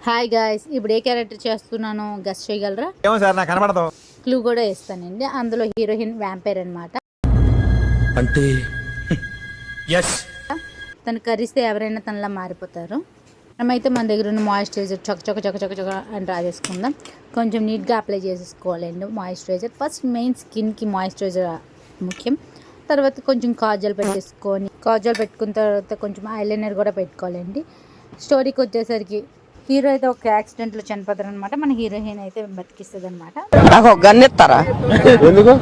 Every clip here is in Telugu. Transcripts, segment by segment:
హాయ్ గాయ్స్, ఇప్పుడు ఏ క్యారెక్టర్ చేస్తున్నానో గెస్ చేయగలరా? ఏమో సార్ నాకు కనబడదు. క్లూ కూడా ఇస్తానండి. అందులో హీరోయిన్ వ్యాంపైర్ అనమాట. అంటే ఎస్, తను కరిస్తే ఎవరైనా తనలా మారిపోతారు. మనమైతే మన దగ్గర ఉన్న మాయిశ్చరైజర్ చొక చొక చొక చొక చొక అని డ్రా చేసుకుందాం. కొంచెం నీట్గా అప్లై చేసుకోవాలండి మాయిశ్చరైజర్. ఫస్ట్ మెయిన్ స్కిన్కి మాయిశ్చరైజర్ ముఖ్యం. తర్వాత కొంచెం కాజల్ పెట్టేసుకొని, కాజల్ పెట్టుకున్న తర్వాత కొంచెం ఐలైనర్ కూడా పెట్టుకోవాలండి. స్టోరీకి వచ్చేసరికి హీరో అయితే ఒక యాక్సిడెంట్లో చనిపోతారు అనమాట. మన హీరోయిన్ అయితే బతికిస్తుంది అనమాట. నాకు ఒక గన్ ఇస్తారా? ఎందుకు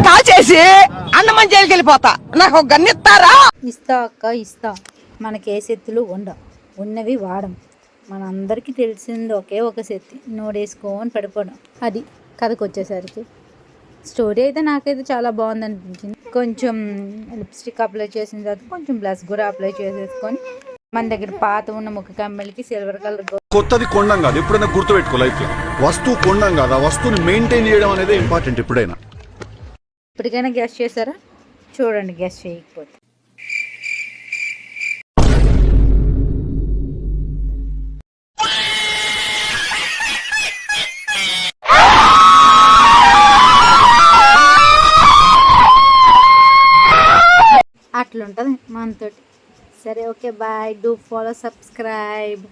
కాల్చేసి అన్నమని జైలుకి వెళ్ళిపోతా. నాకు ఒక గన్ ఇస్తారా? ఇస్తా అక్క ఇస్తా. మనకి ఏ శక్తులు ఉండవు, ఉన్నవి వాడం. మన అందరికీ తెలిసింది ఒకే ఒక శక్తి, నోడేసుకొని పడిపోవడం. అది కథకు వచ్చేసరికి స్టోరీ అయితే నాకైతే చాలా బాగుంది అనిపించింది. కొంచెం లిప్స్టిక్ అప్లై చేసిన తర్వాత కొంచెం బ్లష్ కూడా అప్లై చేసేసుకొని, మన దగ్గర పాత ఉన్న ముఖ కమ్మలకి సిల్వర్ కలర్ కొత్తది కొండం కాదు, ఎప్పుడైనా గుర్తుపెట్టుకో. లైఫ్ లో వస్తువు కొండం కాదు, ఆ వస్తువుని మెయింటైన్ చేయడం అనేది ఇంపార్టెంట్. ఎప్పుడైనా ఇప్పటికైనా గెస్ చేశారా? చూడండి, గెస్ చేయకపోతే. అట్లుంటుంది మనతోటి. సరే, okay, bye. Do follow, subscribe.